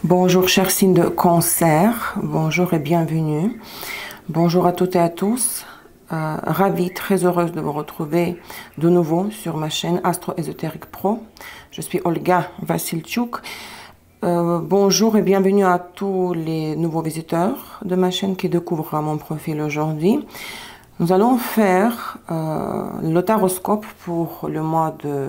Bonjour chers signes de Cancer, bonjour et bienvenue. Bonjour à toutes et à tous. Ravie, très heureuse de vous retrouver de nouveau sur ma chaîne Astro Ésotérique Pro. Je suis Olga Vassilchuk. Bonjour et bienvenue à tous les nouveaux visiteurs de ma chaîne qui découvrent mon profil aujourd'hui. Nous allons faire le taroscope pour le mois de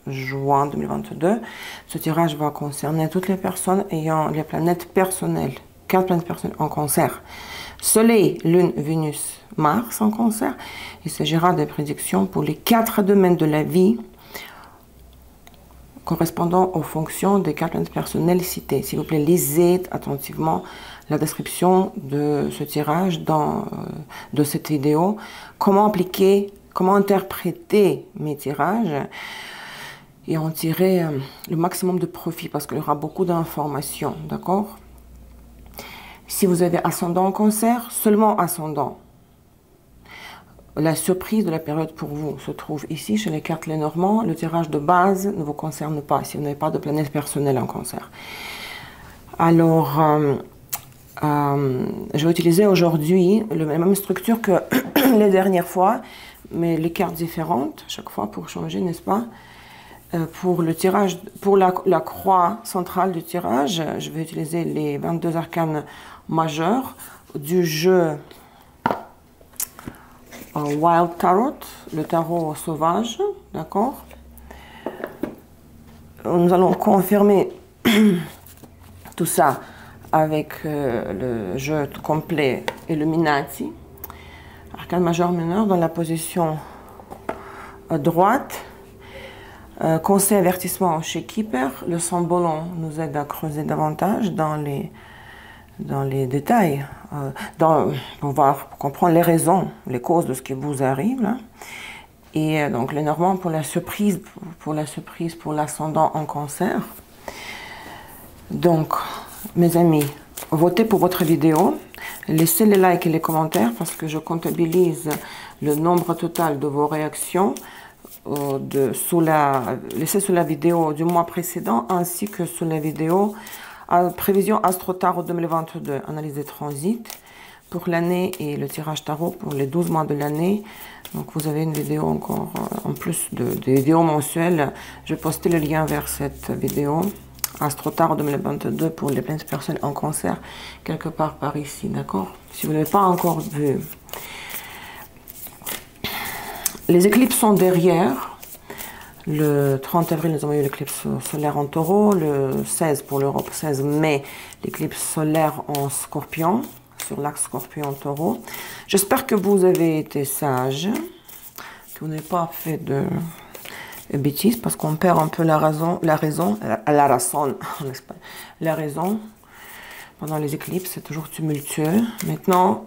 juin 2022. Ce tirage va concerner toutes les personnes ayant les planètes personnelles, 4 planètes personnelles en Cancer. Soleil, Lune, Vénus, Mars en Cancer. Il s'agira des prédictions pour les 4 domaines de la vie correspondant aux fonctions des 4 planètes personnelles citées. S'il vous plaît, lisez attentivement la description de ce tirage de cette vidéo. Comment appliquer, comment interpréter mes tirages et en tirer le maximum de profit parce qu'il y aura beaucoup d'informations, d'accord? Si vous avez ascendant en Cancer, seulement ascendant. La surprise de la période pour vous se trouve ici, chez les cartes Lenormand. Le tirage de base ne vous concerne pas si vous n'avez pas de planète personnelle en Cancer. Alors, je vais utiliser aujourd'hui la même structure que les dernières fois, mais les cartes différentes, chaque fois pour changer, n'est-ce pas? Pour le tirage, pour la croix centrale du tirage, je vais utiliser les 22 arcanes majeurs du jeu Wild Tarot, le tarot sauvage, d'accord? Nous allons confirmer tout ça avec le jeu complet Illuminati, arcane majeur mineur dans la position droite. Conseil avertissement chez Keeper, le symbolon nous aide à creuser davantage dans les détails, pour comprendre les raisons, les causes de ce qui vous arrive. Là. Et donc les Normands pour la surprise, pour l'ascendant en Cancer. Donc, mes amis, votez pour votre vidéo, laissez les likes et les commentaires parce que je comptabilise le nombre total de vos réactions. Laissez sous la vidéo du mois précédent ainsi que sous la vidéo prévision Astro Tarot 2022, analyse des transits pour l'année et le tirage tarot pour les 12 mois de l'année. Donc vous avez une vidéo encore en plus des vidéos mensuelles. Je vais poster le lien vers cette vidéo Astro Tarot 2022 pour les planètes personnelles en Cancer quelque part par ici, d'accord? Si vous ne l'avez pas encore vu. Les éclipses sont derrière. Le 30 avril, nous avons eu l'éclipse solaire en Taureau. Le 16 pour l'Europe, 16 mai, l'éclipse solaire en Scorpion, sur l'axe Scorpion-Taureau. J'espère que vous avez été sage, que vous n'avez pas fait de bêtises, parce qu'on perd un peu la raison pendant les éclipses, c'est toujours tumultueux. Maintenant,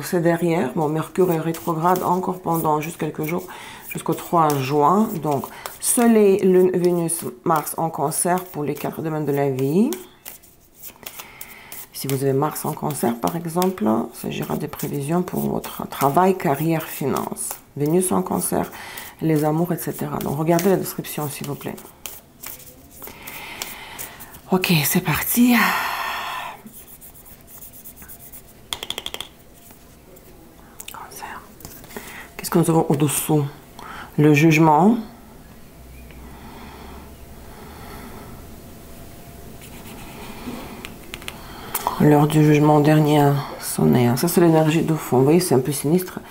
c'est derrière. Bon, Mercure est rétrograde encore pendant juste quelques jours, jusqu'au 3 juin. Donc, Soleil, Lune, Vénus, Mars en Cancer pour les 4 domaines de la vie. Si vous avez Mars en Cancer, par exemple, il s'agira des prévisions pour votre travail, carrière, finance. Vénus en Cancer, les amours, etc. Donc, regardez la description, s'il vous plaît. Ok, c'est parti. Qu'est-ce que nous avons au-dessous? Le jugement. L'heure du jugement dernier a sonné. Ça, c'est l'énergie de fond. Vous voyez, c'est un peu sinistre.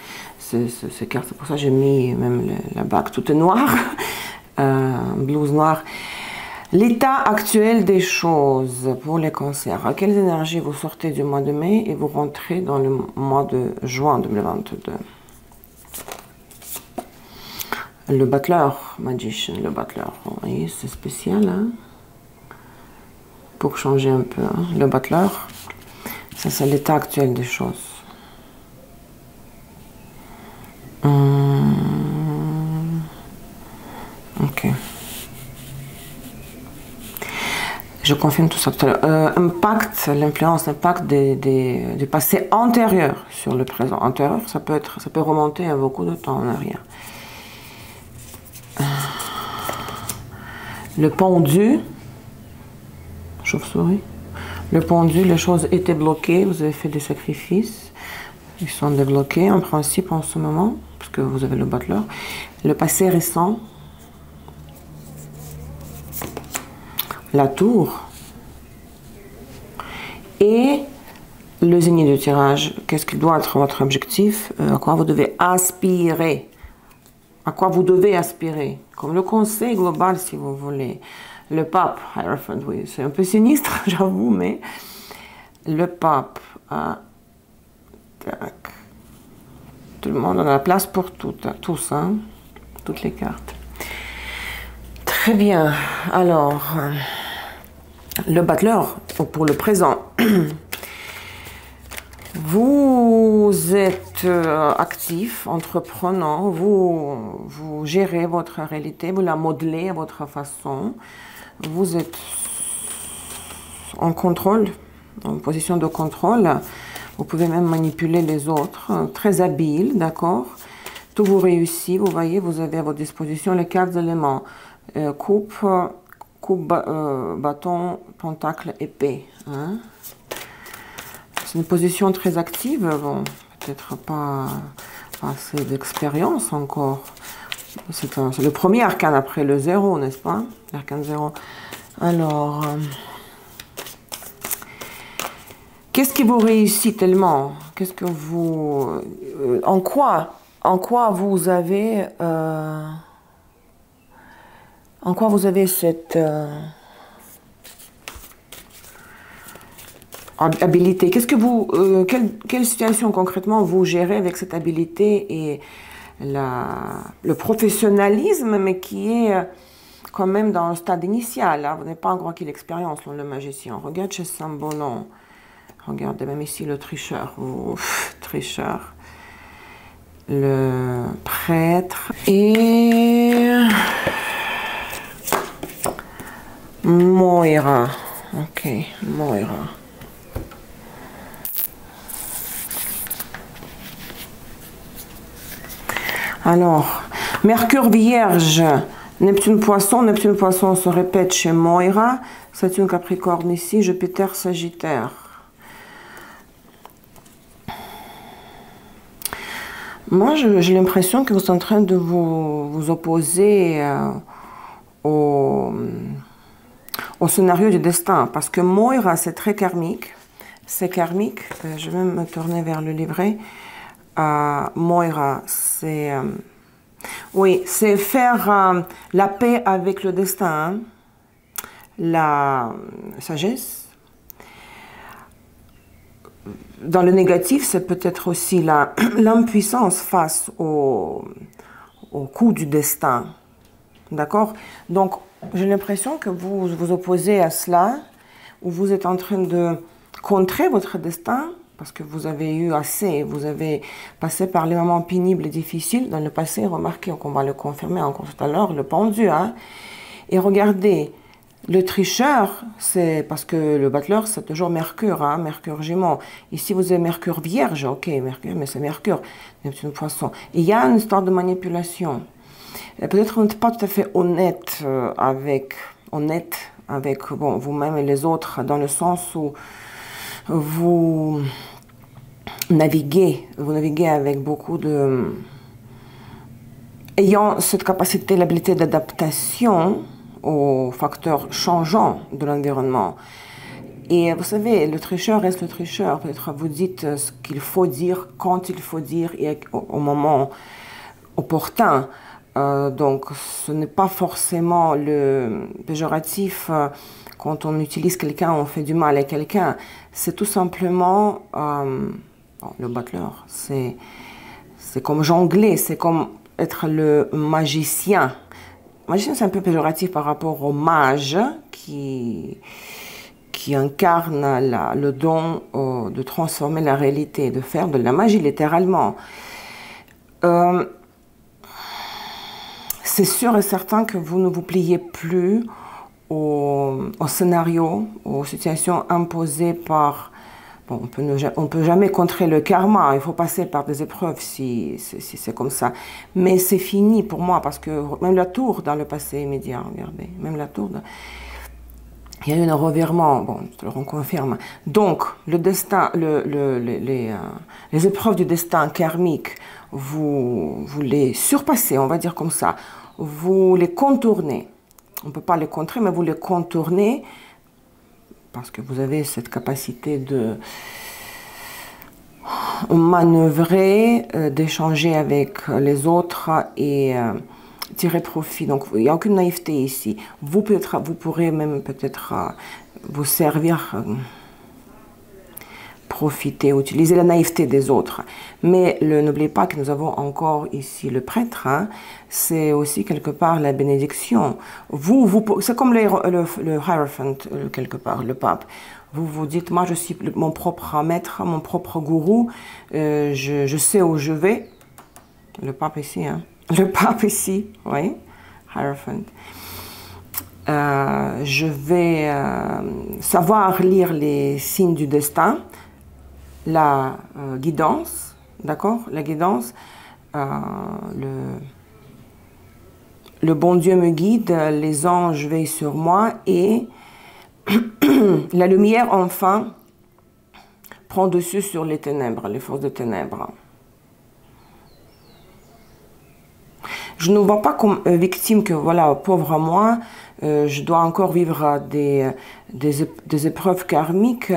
Ces cartes, c'est pour ça que j'ai mis même la bague toute noire. Blouse noire. L'état actuel des choses pour les cancers. À quelles énergies vous sortez du mois de mai et vous rentrez dans le mois de juin 2022? Le battleur, magician, le battleur. Vous voyez, c'est spécial, hein? Pour changer un peu, hein? Le battleur, ça c'est l'état actuel des choses. Ok. Je confirme tout ça tout à l'heure. Impact, l'influence, l'impact du passé antérieur sur le présent. Antérieur, ça peut remonter à beaucoup de temps en arrière. Le pendu, chauve-souris, Le pendu, les choses étaient bloquées, vous avez fait des sacrifices. Ils sont débloqués en principe en ce moment, parce que vous avez le battleur. Le passé récent. La tour. Et le zénith de tirage. Qu'est-ce qui doit être votre objectif? À quoi vous devez aspirer? À quoi vous devez aspirer? Comme le conseil global, si vous voulez. Le pape, Hierophant, oui, c'est un peu sinistre, j'avoue, mais le pape, hein, tac. Tout le monde, on a la place pour tous, hein, toutes les cartes. Très bien, alors, le battleur, pour le présent, vous êtes actif, entreprenant, vous gérez votre réalité, vous la modelez à votre façon. Vous êtes en contrôle, en position de contrôle. Vous pouvez même manipuler les autres. Très habile, d'accord? Tout vous réussit. Vous voyez, vous avez à votre disposition les 4 éléments. Coupe, bâton, pentacle, épée. Hein? C'est une position très active. Bon, peut-être pas assez d'expérience encore. C'est le premier arcane après le 0, n'est-ce pas? L'arcane 0. Alors, qu'est-ce qui vous réussit tellement? Qu'est-ce que vous... en quoi vous avez... en quoi vous avez cette... habilité? Qu'est-ce que vous... quelle situation concrètement vous gérez avec cette habilité et le professionnalisme, mais qui est quand même dans le stade initial. Hein. Vous n'avez pas encore acquis l'expérience, le magicien. Regarde chez Saint-Bonan. Regardez même ici le tricheur. Ouf, tricheur. Le prêtre. Et... Moira. Ok, Moira. Alors, Mercure Vierge, Neptune Poisson se répète chez Moira, Saturne Capricorne ici, Jupiter Sagittaire. Moi, j'ai l'impression que vous êtes en train de vous opposer au scénario du destin, parce que Moira, c'est très karmique, c'est karmique, je vais me tourner vers le livret. Moira, c'est oui, c'est faire la paix avec le destin, hein, la sagesse. Dans le négatif, c'est peut-être aussi l'impuissance face au coup du destin. D'accord? Donc, j'ai l'impression que vous vous opposez à cela, ou vous êtes en train de contrer votre destin, parce que vous avez eu assez, vous avez passé par les moments pénibles et difficiles dans le passé. Remarquez qu'on va le confirmer encore tout à l'heure, le pendu. Hein? Et regardez, le tricheur, c'est parce que le battleur, c'est toujours Mercure, hein? Mercure Gémeaux. Ici, vous avez Mercure Vierge, ok, Mercure, mais c'est Mercure, Neptune Poisson. Et il y a une histoire de manipulation. Peut-être vous n'êtes pas tout à fait honnête avec bon, vous-même et les autres, dans le sens où vous naviguez avec beaucoup de... Ayant cette capacité, l'habilité d'adaptation aux facteurs changeants de l'environnement. Et vous savez, le tricheur reste le tricheur. Peut-être vous dites ce qu'il faut dire, quand il faut dire, et au moment opportun. Donc, ce n'est pas forcément le péjoratif quand on utilise quelqu'un, on fait du mal à quelqu'un. C'est tout simplement, bon, le battleur, c'est comme jongler, c'est comme être le magicien. Le magicien, c'est un peu péjoratif par rapport au mage qui incarne le don de transformer la réalité, de faire de la magie, littéralement. C'est sûr et certain que vous ne vous pliez plus au scénario, aux situations imposées par... Bon, on peut jamais contrer le karma, il faut passer par des épreuves si c'est comme ça. Mais c'est fini pour moi, parce que même la tour dans le passé immédiat, regardez, même la tour... il y a eu un revirement, bon, je te le reconfirme. Donc, le destin, les épreuves du destin karmique, vous les surpassez, on va dire comme ça. Vous les contournez. On ne peut pas les contrer, mais vous les contournez parce que vous avez cette capacité de manœuvrer, d'échanger avec les autres et tirer profit. Donc, il n'y a aucune naïveté ici. Vous pourrez même peut-être vous servir, profiter, utiliser la naïveté des autres. Mais n'oubliez pas que nous avons encore ici le prêtre. Hein, c'est aussi quelque part la bénédiction. C'est comme le Hierophant, quelque part, le pape. Vous vous dites, moi je suis mon propre maître, mon propre gourou, je sais où je vais. Le pape ici, hein. Le pape ici, oui, Hierophant. Je vais savoir lire les signes du destin, la guidance, d'accord? La guidance, le bon Dieu me guide, les anges veillent sur moi et la lumière, enfin, prend dessus sur les ténèbres, les forces de ténèbres. Je ne vois pas comme victime que, voilà, pauvre moi, je dois encore vivre des épreuves karmiques.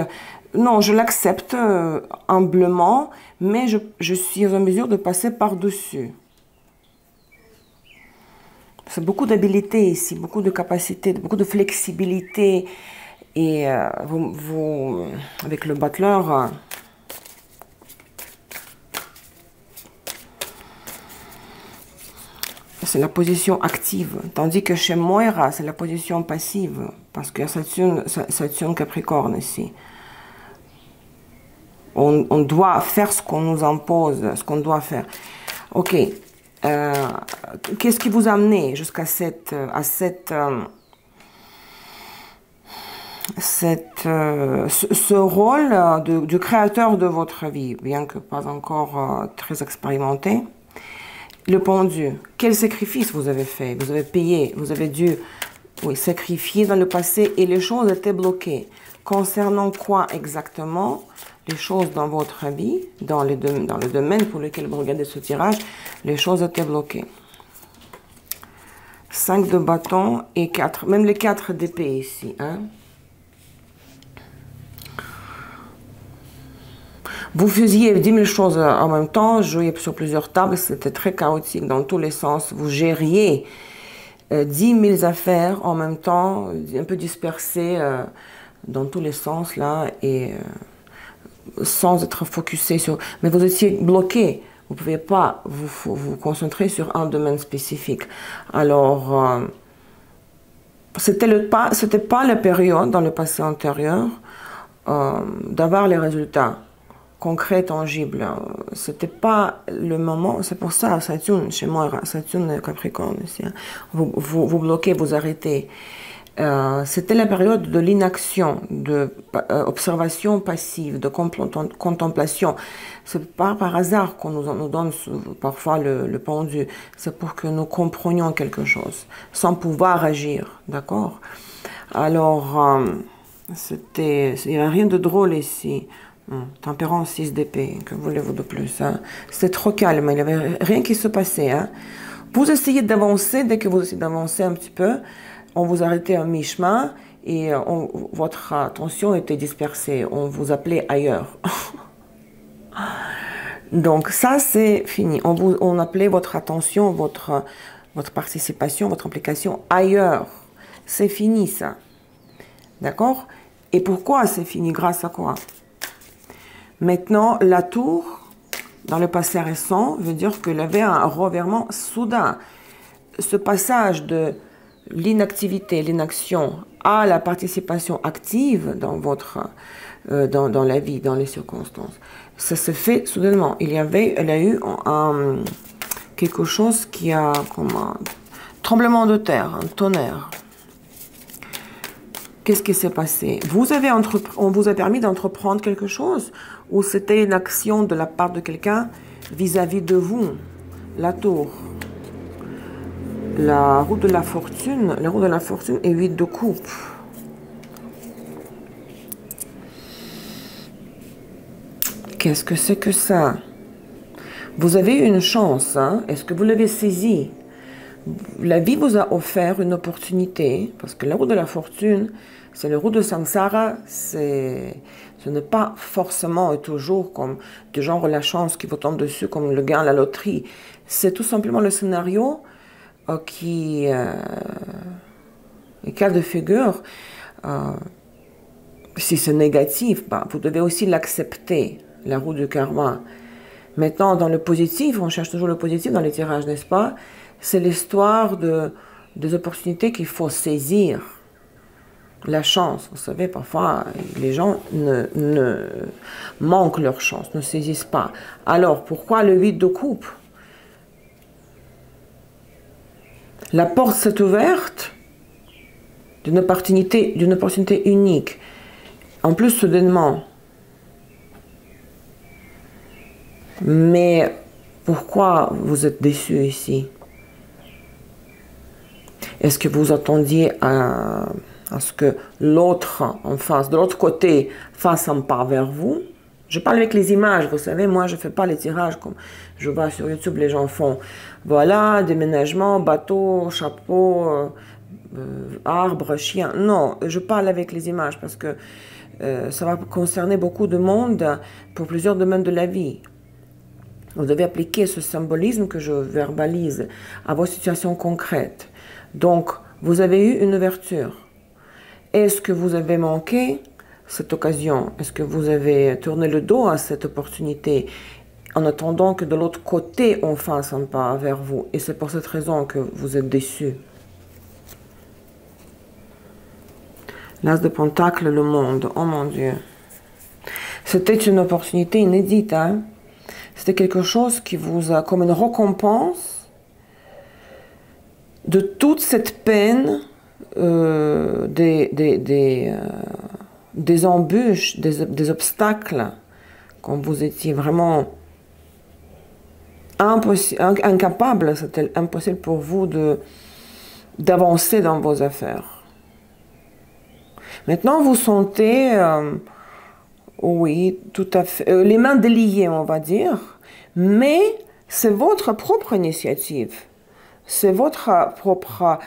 Non, je l'accepte humblement, mais je suis en mesure de passer par-dessus. C'est beaucoup d'habileté ici, beaucoup de capacité, beaucoup de flexibilité. Et avec le butler, c'est la position active. Tandis que chez Moira, c'est la position passive. Parce qu'il y a Saturne Capricorne ici. On doit faire ce qu'on nous impose, ce qu'on doit faire. Ok. Qu'est-ce qui vous a amené jusqu'à ce rôle du créateur de votre vie, bien que pas encore très expérimenté? Le pendu, quel sacrifice vous avez fait? Vous avez payé, vous avez dû sacrifier dans le passé et les choses étaient bloquées. Concernant quoi exactement? Les choses dans votre vie, dans le domaine pour lequel vous regardez ce tirage, les choses étaient bloquées. 5 de bâton et 4, même les 4 d'épée ici. Hein? Vous faisiez 10 000 choses en même temps, jouiez sur plusieurs tables, c'était très chaotique dans tous les sens. Vous gériez 10 000 affaires en même temps, un peu dispersées dans tous les sens là, et sans être focusé sur... Mais vous étiez bloqué, vous ne pouvez pas vous concentrer sur un domaine spécifique. Alors, c'était pas la période dans le passé antérieur d'avoir les résultats concret, tangible. C'était pas le moment, c'est pour ça, Saturne, chez moi, Saturne Capricorne, ici, hein. Vous bloquez, vous arrêtez. C'était la période de l'inaction, de observation passive, de contemplation. C'est pas par hasard qu'on nous donne parfois le pendu. C'est pour que nous comprenions quelque chose, sans pouvoir agir, d'accord? Alors, il n'y a rien de drôle ici. Tempérance 6 d'épée, que voulez-vous de plus, hein? C'était trop calme, il n'y avait rien qui se passait. Hein? Vous essayez d'avancer, dès que vous essayez d'avancer un petit peu, on vous arrêtait à mi-chemin et votre attention était dispersée, on vous appelait ailleurs. Donc ça c'est fini, on appelait votre attention, votre participation, votre implication ailleurs. C'est fini ça, d'accord? Et pourquoi c'est fini? Grâce à quoi? Maintenant, la tour, dans le passé récent, veut dire qu'il y avait un revirement soudain. Ce passage de l'inactivité, l'inaction, à la participation active dans dans la vie, dans les circonstances, ça se fait soudainement. Elle a eu quelque chose qui a comme un tremblement de terre, un tonnerre. Qu'est-ce qui s'est passé? On vous a permis d'entreprendre quelque chose ou c'était une action de la part de quelqu'un vis-à-vis de vous? La tour. La roue de la fortune et 8 de coupe. Qu'est-ce que c'est que ça? Vous avez une chance, hein? Est-ce que vous l'avez saisie? La vie vous a offert une opportunité, parce que la roue de la fortune, c'est le roue de samsara, ce n'est pas forcément et toujours comme du genre la chance qui vous tombe dessus, comme le gain à la loterie. C'est tout simplement le scénario qui cas de figure. Si c'est négatif, bah, vous devez aussi l'accepter, la roue du karma. Maintenant, dans le positif, on cherche toujours le positif dans les tirages, n'est-ce pas? C'est l'histoire des opportunités qu'il faut saisir. La chance, vous savez, parfois, les gens manquent leur chance, ne saisissent pas. Alors, pourquoi le 8 de coupe? La porte s'est ouverte d'une opportunité unique. En plus, soudainement. Mais pourquoi vous êtes déçu ici? Est-ce que vous attendiez à ce que l'autre en face, de l'autre côté, fasse un pas vers vous? Je parle avec les images, vous savez, moi je ne fais pas les tirages comme je vois sur YouTube, les gens font. Voilà, déménagement, bateau, chapeau, arbre, chien. Non, je parle avec les images parce que ça va concerner beaucoup de monde pour plusieurs domaines de la vie. Vous devez appliquer ce symbolisme que je verbalise à vos situations concrètes. Donc, vous avez eu une ouverture. Est-ce que vous avez manqué cette occasion? Est-ce que vous avez tourné le dos à cette opportunité en attendant que de l'autre côté, on fasse un pas vers vous? Et c'est pour cette raison que vous êtes déçu. L'As de Pentacle, le monde. Oh mon Dieu. C'était une opportunité inédite, hein? C'était quelque chose qui vous a comme une récompense de toute cette peine, des embûches, des obstacles, quand vous étiez vraiment incapable, c'était impossible pour vous d'avancer dans vos affaires. Maintenant, vous sentez, oui, tout à fait, les mains déliées, on va dire, mais c'est votre propre initiative. C'est votre propre...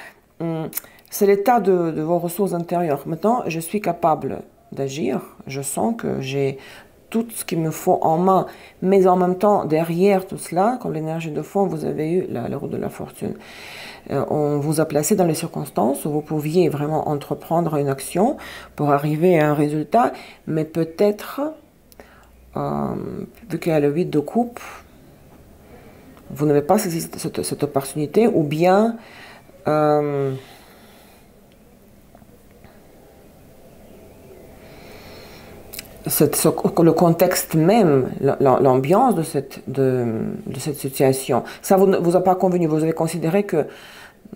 c'est l'état de vos ressources intérieures. Maintenant, je suis capable d'agir. Je sens que j'ai tout ce qu'il me faut en main. Mais en même temps, derrière tout cela, comme l'énergie de fond, vous avez eu la roue de la fortune. On vous a placé dans les circonstances où vous pouviez vraiment entreprendre une action pour arriver à un résultat. Mais peut-être, vu qu'il y a le 8 de coupe, vous n'avez pas cette opportunité, ou bien le contexte même, l'ambiance de cette situation, ça ne vous a pas convenu. Vous avez considéré que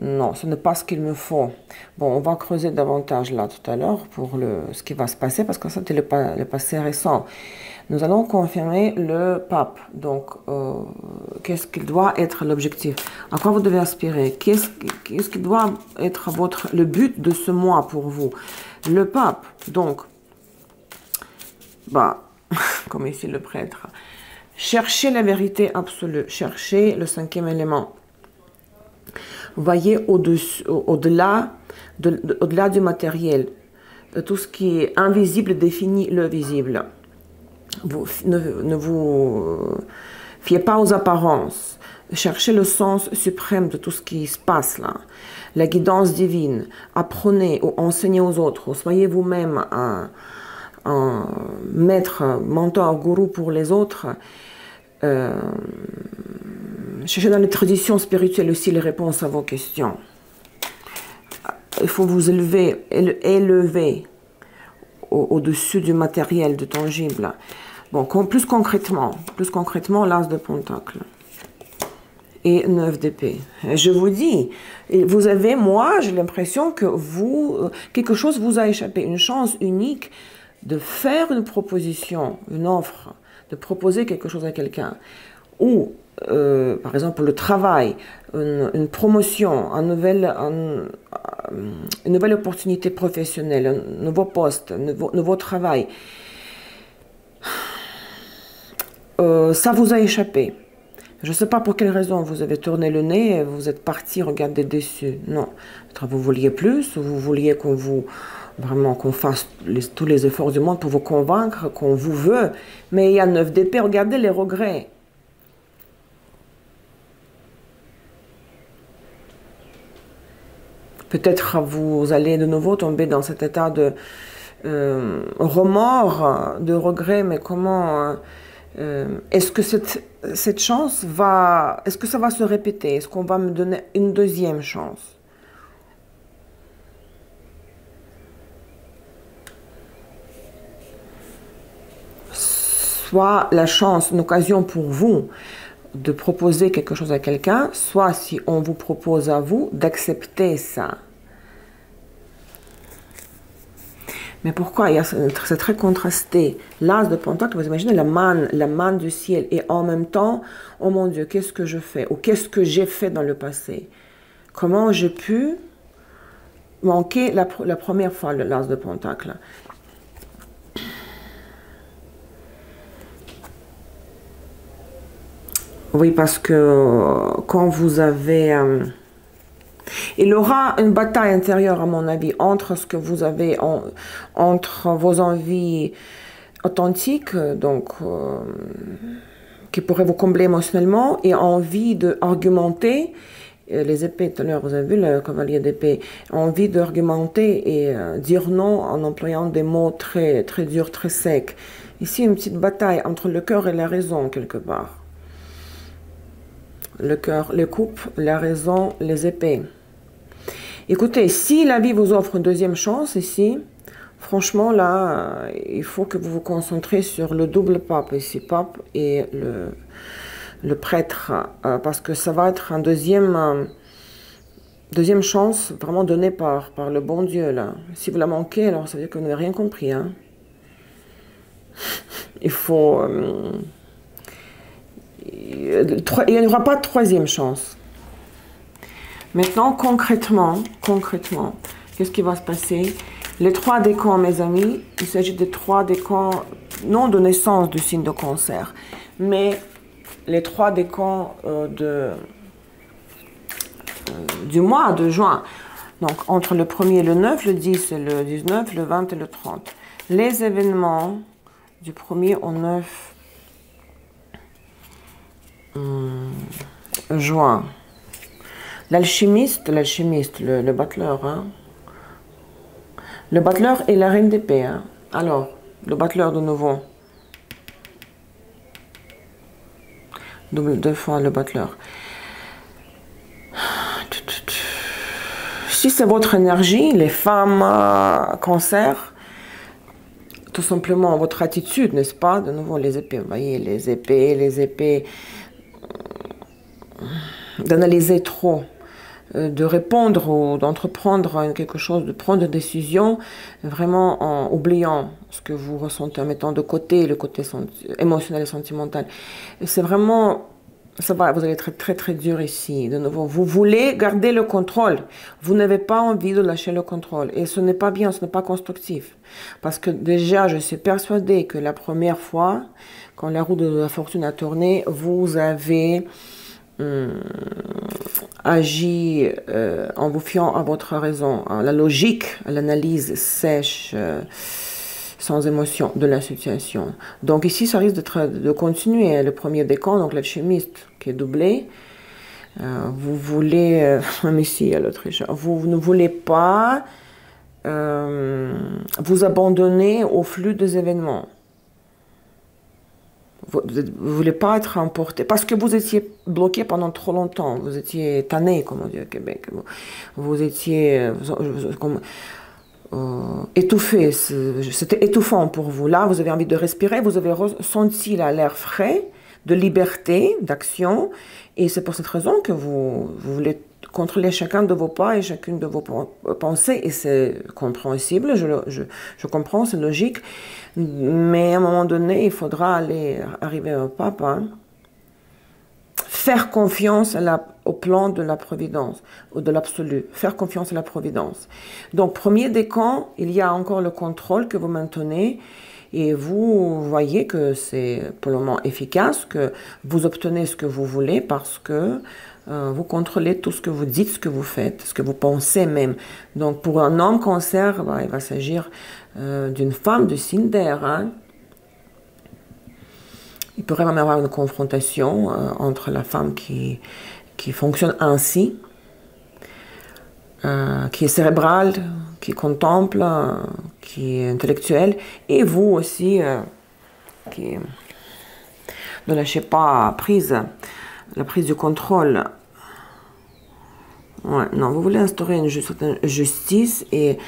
non, ce n'est pas ce qu'il me faut. Bon, on va creuser davantage là tout à l'heure pour ce qui va se passer, parce que ça c'était le passé récent. Nous allons confirmer le pape. Donc, qu'est-ce qu'il doit être l'objectif? À quoi vous devez aspirer? Qu'est-ce qui doit être le but de ce mois pour vous? Le pape, donc, bah, comme ici le prêtre, cherchez la vérité absolue, cherchez le 5e élément. Voyez au-delà du matériel, de tout ce qui est invisible définit le visible. Ne vous fiez pas aux apparences. Cherchez le sens suprême de tout ce qui se passe là. La guidance divine. Apprenez ou enseignez aux autres. Soyez vous-même un maître, mentor, gourou pour les autres. Cherchez dans les traditions spirituelles aussi les réponses à vos questions. Il faut vous élever au-dessus du matériel, du tangible. Bon, plus concrètement, l'As de Pentacle et 9 d'épée. Je vous dis, moi, j'ai l'impression que quelque chose vous a échappé, une chance unique de faire une proposition, une offre, de proposer quelque chose à quelqu'un, ou, par exemple, le travail, une promotion, une nouvelle opportunité professionnelle, un nouveau poste, un nouveau travail. ça vous a échappé. Je ne sais pas pour quelle raison vous avez tourné le nez et vous êtes parti regarder dessus. Non. Peut-être vous vouliez plus, ou vous vouliez qu'on vous... Vraiment qu'on fasse tous les efforts du monde pour vous convaincre qu'on vous veut. Mais il y a 9 d'épée, regardez les regrets. Peut-être vous allez de nouveau tomber dans cet état de remords, de regret, mais comment... est-ce que cette chance va... Est-ce que ça va se répéter? Est-ce qu'on va me donner une deuxième chance? Soit la chance, une occasion pour vous de proposer quelque chose à quelqu'un, soit si on vous propose à vous d'accepter ça. Mais pourquoi? C'est très contrasté. L'as de Pentacle, vous imaginez la manne du ciel. Et en même temps, oh mon Dieu, qu'est-ce que je fais? Ou qu'est-ce que j'ai fait dans le passé? Comment j'ai pu manquer la première fois l'as de Pentacle? Oui, parce que quand vous avez... il y aura une bataille intérieure, à mon avis, entre ce que vous avez, entre vos envies authentiques, donc qui pourraient vous combler émotionnellement, et envie d'argumenter, les épées, tout à l'heure, vous avez vu le cavalier d'épée, envie d'argumenter et dire non en employant des mots très, très durs, très secs. Ici, une petite bataille entre le cœur et la raison, quelque part. Le cœur, les coupes, la raison, les épées. Écoutez, si la vie vous offre une deuxième chance ici, franchement là, il faut que vous vous concentrez sur le double pape ici, pape et le prêtre, parce que ça va être un deuxième chance vraiment donnée par le bon Dieu là. Si vous la manquez, alors ça veut dire que vous n'avez rien compris. Hein. Il faut... il n'y aura pas de troisième chance. Maintenant, concrètement, qu'est-ce qui va se passer? Les 3 décans, mes amis, il s'agit des 3 décans, non de naissance du signe de Cancer, mais les 3 décans du mois de juin. Donc, entre le 1er et le 9, le 10 et le 19, le 20 et le 30. Les événements du 1er au 9 juin. L'alchimiste, le battleur, hein. Le battleur et la reine d'épée. Hein. Alors, le battleur de nouveau. Double 2 fois le battleur. Si c'est votre énergie, les femmes Cancer, tout simplement votre attitude, n'est-ce pas? De nouveau, les épées, vous voyez, les épées, d'analyser trop, de répondre ou d'entreprendre quelque chose, de prendre des décisions, vraiment en oubliant ce que vous ressentez, en mettant de côté le côté émotionnel et sentimental. C'est vraiment, ça va, vous allez être très très dur ici. De nouveau, vous voulez garder le contrôle. Vous n'avez pas envie de lâcher le contrôle. Et ce n'est pas bien, ce n'est pas constructif. Parce que déjà, je suis persuadée que la première fois, quand la roue de la fortune a tourné, vous avez... agit en vous fiant à votre raison, à la logique, à l'analyse sèche, sans émotion de la situation. Donc ici, ça risque de continuer. Le premier décan, donc l'alchimiste qui est doublé, vous voulez, mais si, l'Autriche, vous ne voulez pas vous abandonner au flux des événements. Vous ne voulez pas être emporté, parce que vous étiez bloqué pendant trop longtemps, vous étiez tanné, comme on dit au Québec, vous étiez étouffé, c'était étouffant pour vous. Là, vous avez envie de respirer, vous avez ressenti l'air frais, de liberté, d'action, et c'est pour cette raison que vous voulez contrôler chacun de vos pas et chacune de vos pensées, et c'est compréhensible, je comprends, c'est logique, mais à un moment donné, il faudra arriver au pape, hein. Faire confiance au plan de la providence, ou de l'absolu, faire confiance à la providence. Donc, premier décan, il y a encore le contrôle que vous maintenez, et vous voyez que c'est pour le moment efficace, que vous obtenez ce que vous voulez parce que vous contrôlez tout ce que vous dites, ce que vous faites, ce que vous pensez même. Donc pour un homme cancer, bah, il va s'agir d'une femme du signe d'air. Hein. Il pourrait même y avoir une confrontation entre la femme qui fonctionne ainsi, qui est cérébrale, qui contemple, qui est intellectuelle, et vous aussi, qui ne lâchez pas la prise du contrôle. Ouais, non, vous voulez instaurer une justice et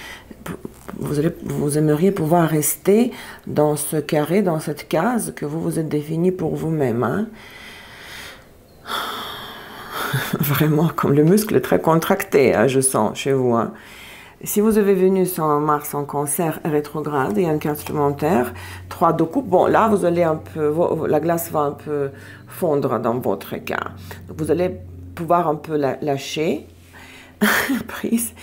vous aimeriez pouvoir rester dans ce carré, dans cette case que vous vous êtes défini pour vous-même. Hein? Vraiment, comme le muscle est très contracté, hein, je sens chez vous. Hein. Si vous avez Vénus en Mars en Cancer rétrograde et une carte supplémentaire, 3 de coupe, bon là vous allez un peu, la glace va un peu fondre dans votre cas. Donc, vous allez pouvoir un peu lâcher prise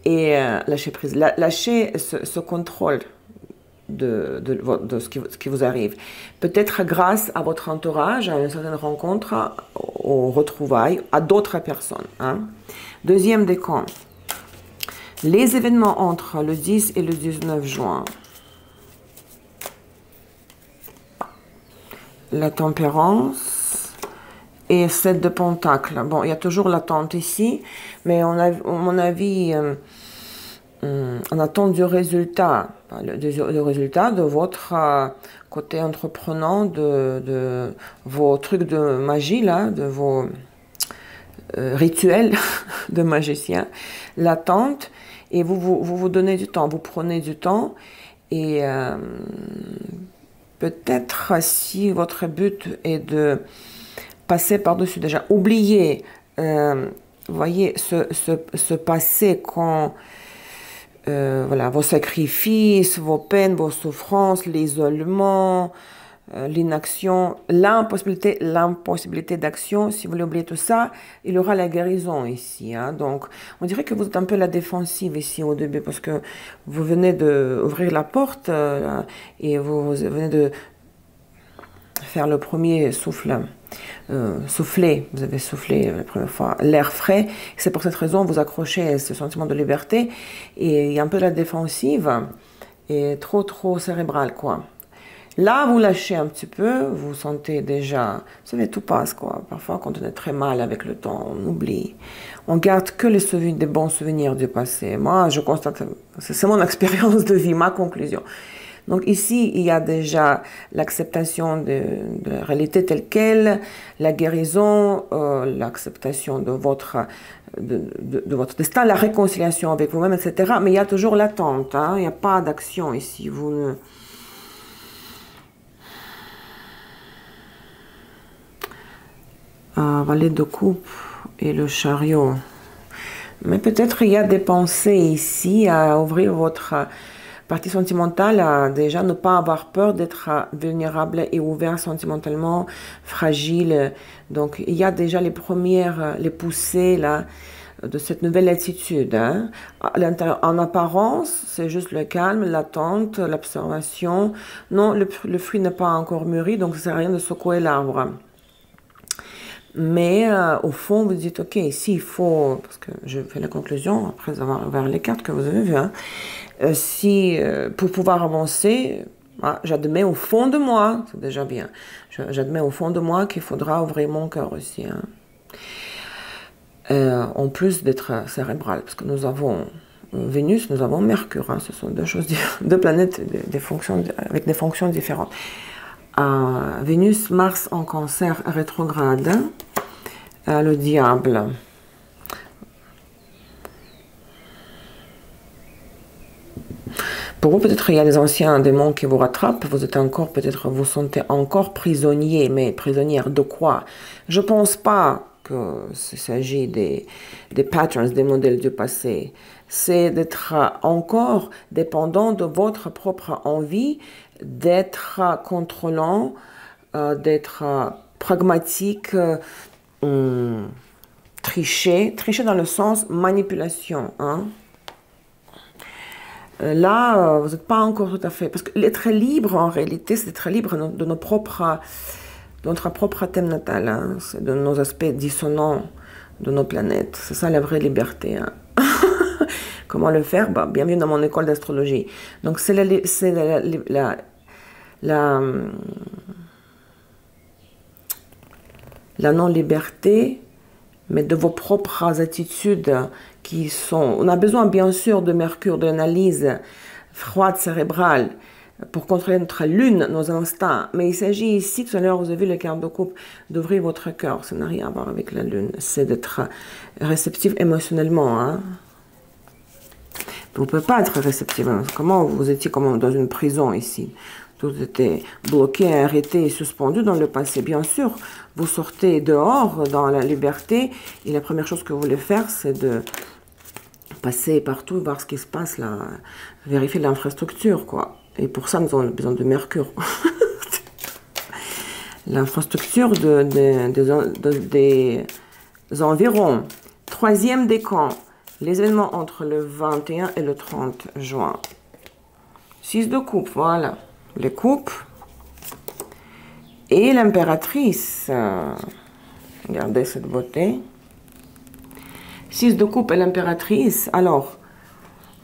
et lâcher prise, lâcher ce contrôle de ce qui vous arrive. Peut-être grâce à votre entourage, à une certaine rencontre, aux retrouvailles, à d'autres personnes. Hein. Deuxième décompte. Les événements entre le 10 et le 19 juin. La tempérance et 7 de pentacles. Bon, il y a toujours l'attente ici, mais à mon avis, on attend du résultat, le résultat de votre côté entreprenant, de vos trucs de magie, là, de vos rituels de magicien. L'attente, et vous donnez du temps, vous prenez du temps, et peut-être si votre but est de passer par-dessus, déjà, oubliez, voyez, ce passé quand... voilà, vos sacrifices, vos peines, vos souffrances, l'isolement, l'inaction, l'impossibilité d'action. Si vous voulez oublier tout ça, il y aura la guérison ici. Hein. Donc, on dirait que vous êtes un peu la défensive ici au début parce que vous venez d'ouvrir la porte et vous venez de faire le premier souffle. Souffler, vous avez soufflé la première fois l'air frais, c'est pour cette raison vous accrochez à ce sentiment de liberté et il y a un peu la défensive et trop cérébrale quoi. Là vous lâchez un petit peu, vous sentez déjà, vous savez tout passe quoi, parfois quand on est très mal avec le temps, on oublie, on garde que les souvenirs, des bons souvenirs du passé. Moi je constate, c'est mon expérience de vie, ma conclusion. Donc ici, il y a déjà l'acceptation de la réalité telle qu'elle, la guérison, l'acceptation de votre destin, la réconciliation avec vous-même, etc. Mais il y a toujours l'attente, hein, il n'y a pas d'action ici. Vous ne... Valet de coupe et le chariot. Mais peut-être il y a des pensées ici à ouvrir votre... partie sentimentale, déjà ne pas avoir peur d'être vulnérable et ouvert sentimentalement, fragile. Donc, il y a déjà les premières, les poussées là, de cette nouvelle attitude. Hein. En apparence, c'est juste le calme, l'attente, l'observation. Non, le fruit n'est pas encore mûri, donc ça ne sert à rien de secouer l'arbre. Mais au fond, vous dites, ok, s'il faut, parce que je fais la conclusion après avoir ouvert les cartes que vous avez vues, hein, pour pouvoir avancer, j'admets au fond de moi, c'est déjà bien, j'admets au fond de moi qu'il faudra ouvrir mon cœur aussi. Hein. En plus d'être cérébral, parce que nous avons Vénus, nous avons Mercure, hein, ce sont deux choses, deux planètes avec des fonctions différentes. Vénus, Mars en Cancer rétrograde, le diable. Pour vous, peut-être il y a des anciens démons qui vous rattrapent, vous êtes encore, peut-être vous sentez encore prisonnier, mais prisonnière de quoi? Je ne pense pas qu'il s'agit des patterns, des modèles du passé. C'est d'être encore dépendant de votre propre envie, d'être contrôlant, d'être pragmatique, tricher dans le sens manipulation. Hein? là, vous n'êtes pas encore tout à fait... Parce que l'être libre, en réalité, c'est être libre de notre propre thème natal, hein. C'est de nos aspects dissonants de nos planètes. C'est ça la vraie liberté. Hein. Comment le faire? Bah, bienvenue dans mon école d'astrologie. Donc, c'est la non-liberté, mais de vos propres attitudes qui sont... On a besoin, bien sûr, de Mercure, de l'analyse froide cérébrale pour contrôler notre lune, nos instincts. Mais il s'agit ici, tout à l'heure, vous avez vu le carte de coupe, d'ouvrir votre cœur. Ça n'a rien à voir avec la lune. C'est d'être réceptif émotionnellement. Hein. Vous ne pouvez pas être réceptif. Comment vous étiez comme dans une prison ici? Tout était bloqué, arrêté, suspendu dans le passé. Bien sûr, vous sortez dehors dans la liberté et la première chose que vous voulez faire, c'est de passer partout, voir ce qui se passe là, vérifier l'infrastructure, quoi. Et pour ça, nous avons besoin de Mercure. L'infrastructure des environs. Troisième décan, les événements entre le 21 et le 30 juin. 6 de coupe, voilà. Les coupes. Et l'impératrice. Regardez cette beauté. 6 de coupe et l'impératrice. Alors,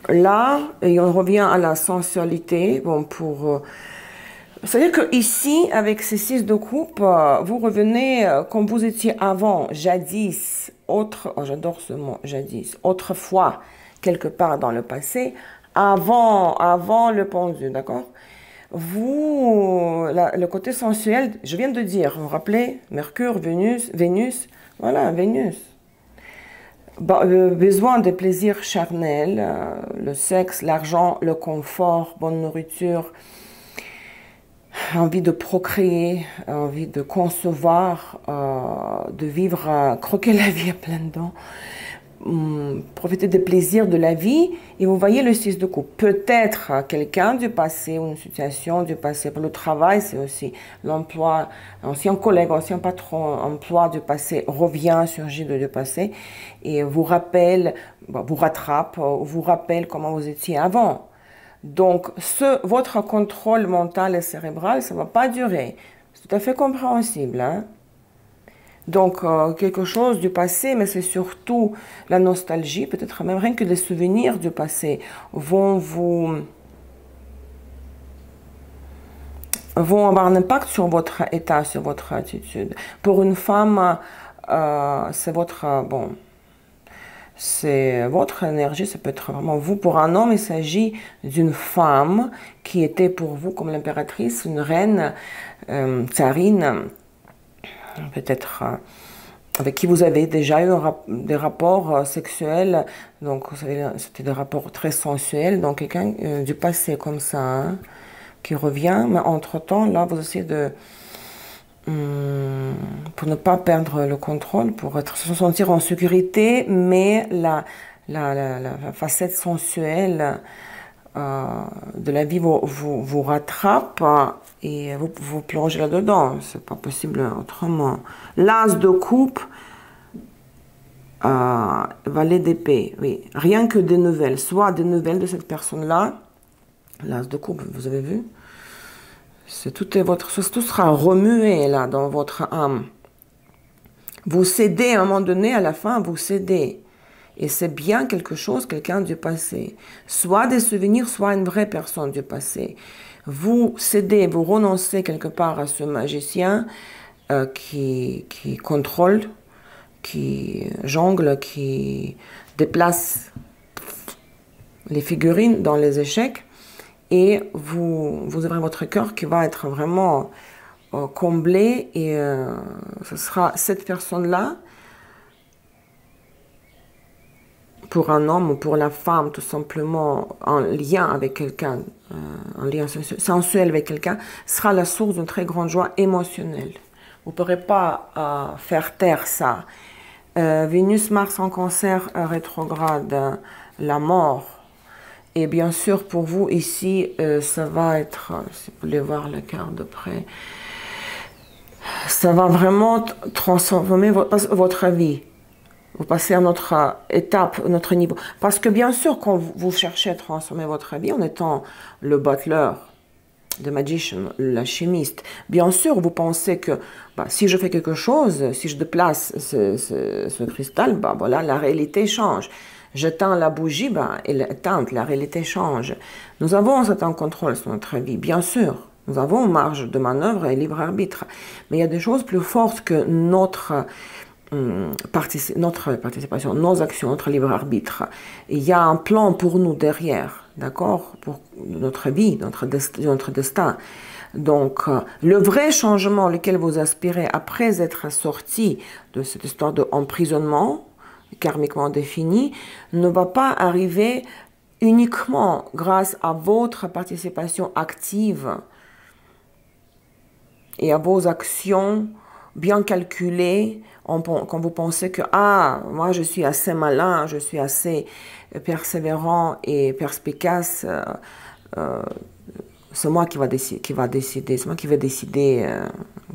là, et on revient à la sensualité. Bon, pour... c'est-à-dire que ici, avec ces 6 de coupe, vous revenez comme vous étiez avant, jadis, oh, j'adore ce mot, jadis, autrefois, quelque part dans le passé, avant le pendu, d'accord? Vous, le côté sensuel, je viens de dire, vous vous rappelez, Mercure, Vénus, voilà, Vénus. Besoin de plaisir charnel, le sexe, l'argent, le confort, bonne nourriture, envie de procréer, envie de concevoir, de vivre, croquer la vie à pleines dents, profiter des plaisirs de la vie. Et vous voyez le 6 de coupe. Peut-être quelqu'un du passé ou une situation du passé. Pour le travail, c'est aussi l'emploi, ancien collègue, ancien patron, emploi du passé revient, surgit du passé et vous rappelle, vous rattrape, vous rappelle comment vous étiez avant. Donc, votre contrôle mental et cérébral, ça ne va pas durer. C'est tout à fait compréhensible. Hein? Donc, quelque chose du passé, mais c'est surtout la nostalgie, peut-être même rien que les souvenirs du passé vont avoir un impact sur votre état, sur votre attitude. Pour une femme, c'est votre énergie, ça peut être vraiment vous. Pour un homme, il s'agit d'une femme qui était pour vous comme l'impératrice, une reine, tsarine, peut-être avec qui vous avez déjà eu des rapports sexuels. Donc, vous savez, c'était des rapports très sensuels. Donc, quelqu'un du passé comme ça, hein, qui revient. Mais entre-temps, là, vous essayez de... pour ne pas perdre le contrôle, pour se sentir en sécurité, mais la facette sensuelle de la vie vous rattrape et vous plongez là-dedans. C'est pas possible autrement. L'as de coupe, valet d'épée, oui. Rien que des nouvelles, soit des nouvelles de cette personne-là, l'as de coupe, vous avez vu? Tout sera remué là dans votre âme. Vous cédez à un moment donné, à la fin, vous cédez. Et c'est bien quelque chose, quelqu'un du passé. Soit des souvenirs, soit une vraie personne du passé. Vous cédez, vous renoncez quelque part à ce magicien qui contrôle, qui jongle, qui déplace les figurines dans les échecs. Et vous ouvrez votre cœur qui va être vraiment comblé. Et ce sera cette personne-là, pour un homme ou pour la femme, tout simplement en lien avec quelqu'un, en lien sensuel avec quelqu'un, sera la source d'une très grande joie émotionnelle. Vous ne pourrez pas faire taire ça. Vénus, Mars en Cancer rétrograde, la mort. Et bien sûr, pour vous, ici, ça va être, si vous voulez voir la carte de près, ça va vraiment transformer votre vie. vous passez à notre étape, notre niveau. Parce que bien sûr, quand vous cherchez à transformer votre vie en étant le butler, le magician, l'alchimiste, bien sûr, vous pensez que bah, si je fais quelque chose, si je déplace ce cristal, bah, voilà, la réalité change. J'éteins la bougie, bah, elle est éteinte, la réalité change. Nous avons un certain contrôle sur notre vie, bien sûr. Nous avons marge de manœuvre et libre arbitre. Mais il y a des choses plus fortes que notre participation, nos actions, notre libre arbitre. Il y a un plan pour nous derrière, d'accord, pour notre vie, notre destin. Donc, le vrai changement auquel vous aspirez après être sorti de cette histoire d'emprisonnement karmiquement défini ne va pas arriver uniquement grâce à votre participation active et à vos actions bien calculées quand vous pensez que ah, moi je suis assez malin, je suis assez persévérant et perspicace, c'est moi qui va décider, c'est moi qui vais décider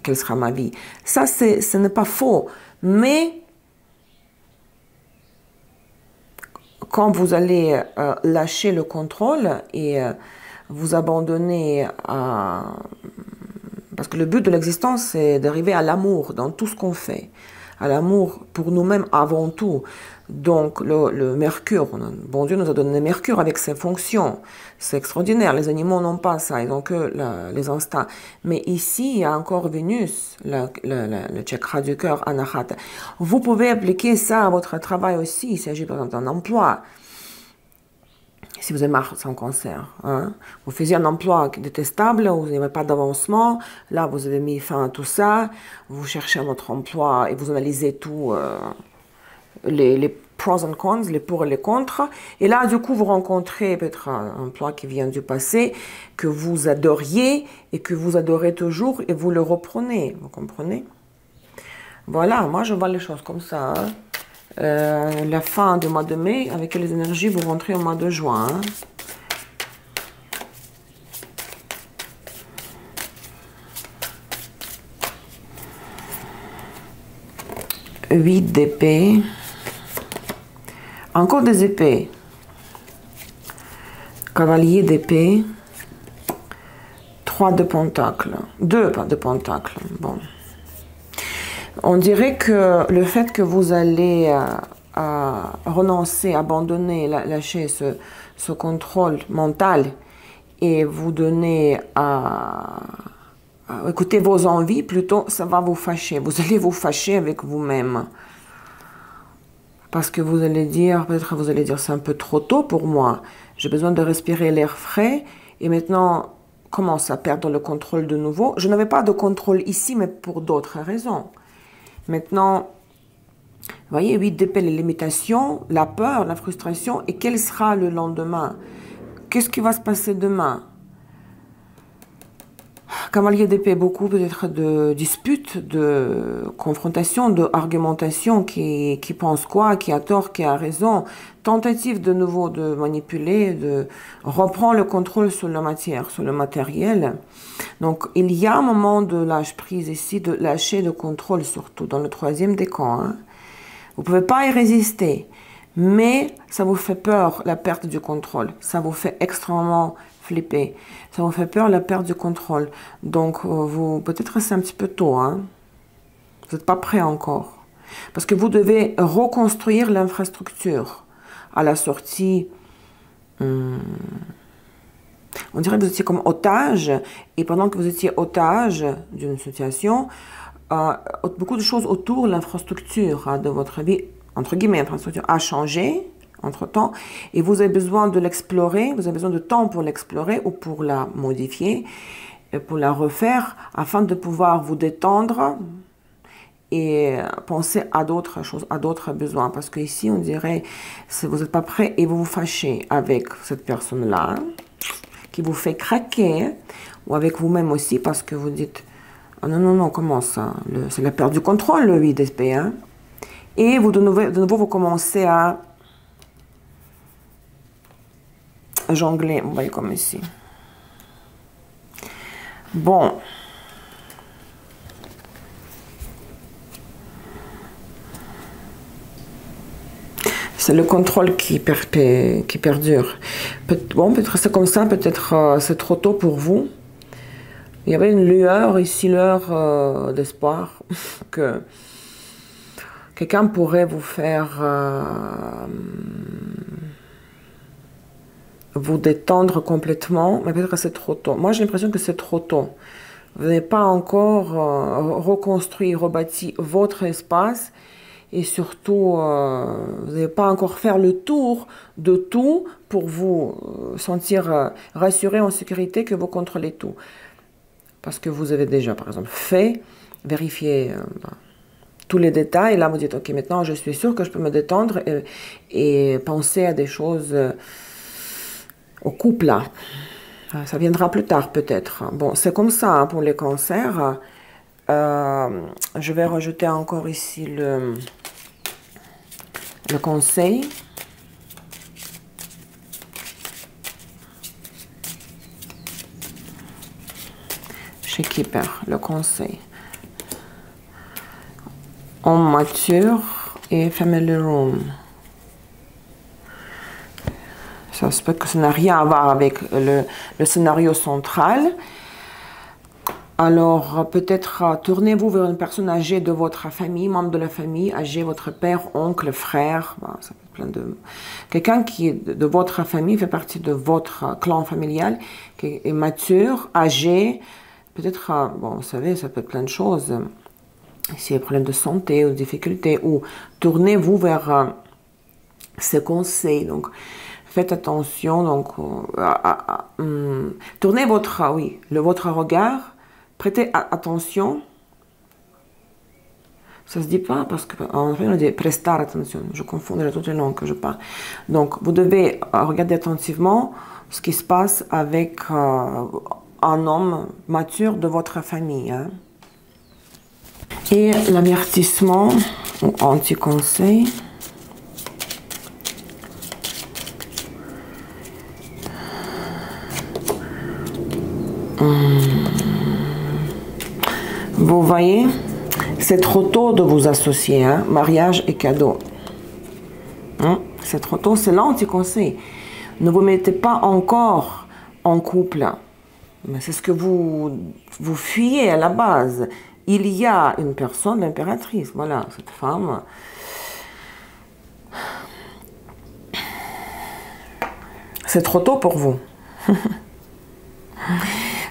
quelle sera ma vie. Ça, ce n'est pas faux, mais quand vous allez lâcher le contrôle et vous abandonner à... Parce que le but de l'existence, c'est d'arriver à l'amour dans tout ce qu'on fait. À l'amour pour nous-mêmes avant tout. Donc, le Mercure, bon Dieu nous a donné Mercure avec ses fonctions. C'est extraordinaire. Les animaux n'ont pas ça. Ils n'ont que les instincts. Mais ici, il y a encore Vénus, le chakra du cœur, Anahata. Vous pouvez appliquer ça à votre travail aussi. Il s'agit par exemple d'un emploi. Si vous avez marre sans cancer, hein, vous faisiez un emploi détestable, vous n'avez pas d'avancement, là vous avez mis fin à tout ça, vous cherchez un autre emploi et vous analysez tout, les pros and cons, les pour et les contre, et là du coup vous rencontrez peut-être un emploi qui vient du passé, que vous adoriez et que vous adorez toujours et vous le reprenez, vous comprenez? Voilà, moi je vois les choses comme ça, hein. La fin du mois de mai, avec les énergies, vous rentrez au mois de juin. Hein. Huit d'épée. Encore des épées. Cavalier d'épée. 3 de pentacles. 2 de pentacles. Bon. On dirait que le fait que vous allez renoncer, abandonner, lâcher ce contrôle mental et vous donner à écouter vos envies, plutôt, ça va vous fâcher. Vous allez vous fâcher avec vous-même. Parce que vous allez dire, peut-être vous allez dire, c'est un peu trop tôt pour moi. J'ai besoin de respirer l'air frais et maintenant, commence à perdre le contrôle de nouveau. Je n'avais pas de contrôle ici, mais pour d'autres raisons. Maintenant, vous voyez, 8 d'épée, les limitations, la peur, la frustration, et quel sera le lendemain? Qu'est-ce qui va se passer demain? Cavalier d'épée, beaucoup peut-être de disputes, de confrontations, de argumentations, qui pense quoi, qui a tort, qui a raison, tentative de nouveau de manipuler, de reprendre le contrôle sur la matière, sur le matériel. Donc il y a un moment de lâche prise ici, de lâcher le contrôle surtout, dans le 3e décan. Hein. Vous ne pouvez pas y résister, mais ça vous fait peur, la perte du contrôle, ça vous fait extrêmement flipper. Ça vous fait peur, la perte du contrôle. Donc, vous peut-être c'est un petit peu tôt. Hein? Vous n'êtes pas prêt encore. Parce que vous devez reconstruire l'infrastructure à la sortie. On dirait que vous étiez comme otage. Et pendant que vous étiez otage d'une situation, beaucoup de choses autour de l'infrastructure hein, de votre vie, entre guillemets, infrastructure, a changé. Entre-temps, et vous avez besoin de l'explorer, vous avez besoin de temps pour l'explorer ou pour la modifier, pour la refaire, afin de pouvoir vous détendre et penser à d'autres choses, à d'autres besoins. Parce que ici, on dirait, si vous n'êtes pas prêt et vous vous fâchez avec cette personne-là, qui vous fait craquer, ou avec vous-même aussi, parce que vous dites, oh non, non, non, comment ça? C'est la perte du contrôle, le 8 d'épée. Hein? Et vous, de nouveau, vous commencez à jongler, vous voyez comme ici. Bon. C'est le contrôle qui perdure. Bon, peut-être c'est comme ça, peut-être c'est trop tôt pour vous. Il y avait une lueur ici, lueur d'espoir, que quelqu'un pourrait vous faire vous détendre complètement, mais peut-être que c'est trop tôt. Moi, j'ai l'impression que c'est trop tôt. Vous n'avez pas encore reconstruit, rebâti votre espace et surtout, vous n'avez pas encore fait le tour de tout pour vous sentir rassuré, en sécurité, que vous contrôlez tout. Parce que vous avez déjà, par exemple, vérifié tous les détails. Et là, vous dites, OK, maintenant, je suis sûre que je peux me détendre et penser à des choses au couple, là. Ça viendra plus tard, peut-être. Bon, c'est comme ça hein, pour les cancers. Je vais rajouter encore ici le conseil. Chez Keeper, le conseil. Homme mature et family room. Ça se peut que ça n'a rien à voir avec le scénario central. Alors, peut-être tournez-vous vers une personne âgée de votre famille, membre de la famille, âgé, votre père, oncle, frère, bon, ça peut être plein de... Quelqu'un qui est de votre famille, fait partie de votre clan familial, qui est mature, âgé, peut-être, bon, vous savez, ça peut être plein de choses. S'il y a des problèmes de santé ou de difficultés, ou tournez-vous vers ces conseils. Donc, faites attention, donc, tournez votre regard. Prêtez attention. Ça se dit pas parce qu'en fait on dit prestar attention. Je confonds déjà toutes les langues que je parle. Donc vous devez regarder attentivement ce qui se passe avec un homme mature de votre famille. Hein. Et l'avertissement ou anti-conseil. Vous voyez, c'est trop tôt de vous associer, hein? Mariage et cadeau. Hein? C'est trop tôt, c'est l'anti-conseil. Ne vous mettez pas encore en couple. Mais c'est ce que vous fuyez à la base. Il y a une personne, l'impératrice, voilà, cette femme. C'est trop tôt pour vous.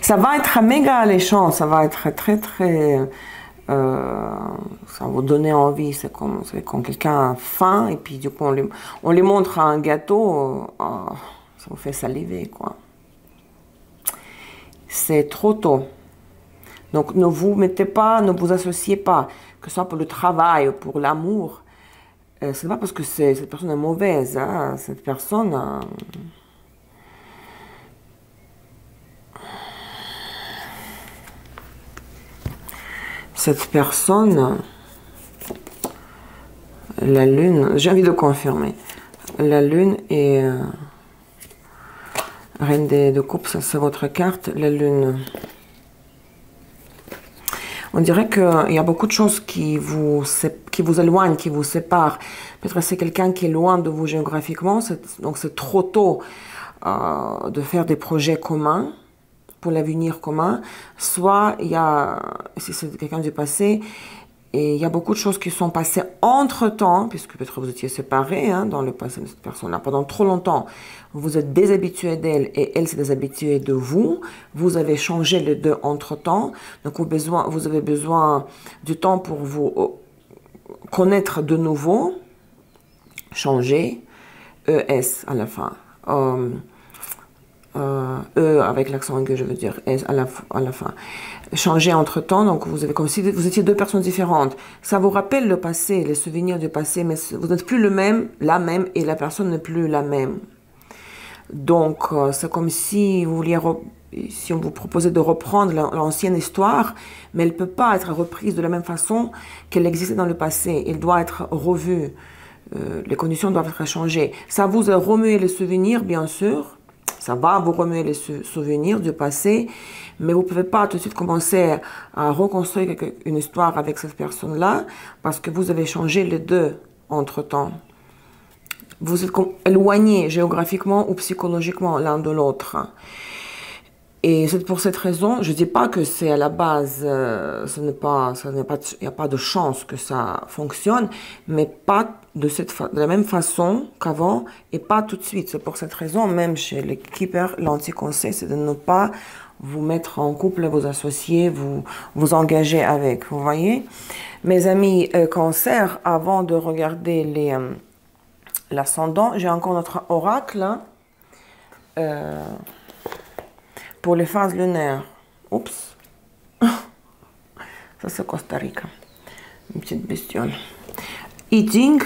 Ça va être méga alléchant, ça va être très très... ça va vous donner envie, c'est comme quand quelqu'un a faim et puis du coup on lui montre un gâteau, ça vous fait saliver quoi. C'est trop tôt. Donc ne vous mettez pas, ne vous associez pas, que ce soit pour le travail ou pour l'amour. C'est pas parce que cette personne est mauvaise, hein, cette personne... Cette personne, la lune, j'ai envie de confirmer, la lune est reine de coupe, ça c'est votre carte, la lune. On dirait qu'il y a beaucoup de choses qui vous éloignent, qui vous séparent. Peut-être que c'est quelqu'un qui est loin de vous géographiquement, donc c'est trop tôt de faire des projets communs. Pour l'avenir commun, soit il y a, si c'est quelqu'un du passé, et il y a beaucoup de choses qui sont passées entre-temps, puisque peut-être vous étiez séparés hein, dans le passé de cette personne-là, pendant trop longtemps, vous vous êtes déshabitué d'elle et elle s'est déshabituée de vous, vous avez changé les deux entre-temps, donc vous avez besoin du temps pour vous connaître de nouveau, changer, ES à la fin. Avec l'accent aigu, je veux dire, à la fin. Changer entre-temps, donc vous avez comme si vous étiez deux personnes différentes. Ça vous rappelle le passé, les souvenirs du passé, mais vous n'êtes plus la même, et la personne n'est plus la même. Donc, c'est comme si vous vouliez, si on vous proposait de reprendre l'ancienne histoire, mais elle ne peut pas être reprise de la même façon qu'elle existait dans le passé. Elle doit être revue. Les conditions doivent être changées. Ça vous a remué les souvenirs, bien sûr. Ça va vous remuer les souvenirs du passé, mais vous ne pouvez pas tout de suite commencer à reconstruire une histoire avec cette personne-là, parce que vous avez changé les deux entre-temps. vous êtes éloignés géographiquement ou psychologiquement l'un de l'autre. Et c'est pour cette raison, je ne dis pas que c'est à la base, il n'y a pas de chance que ça fonctionne, mais pas de la même façon qu'avant et pas tout de suite. C'est pour cette raison, même chez les keepers, l'anti-conseil, c'est de ne pas vous mettre en couple, vous associer, vous engager avec. Vous voyez? Mes amis cancer, avant de regarder l'ascendant, j'ai encore notre oracle. Pour les phases lunaires. Oups. Ça, c'est Costa Rica. Une petite bestiole. I Ching,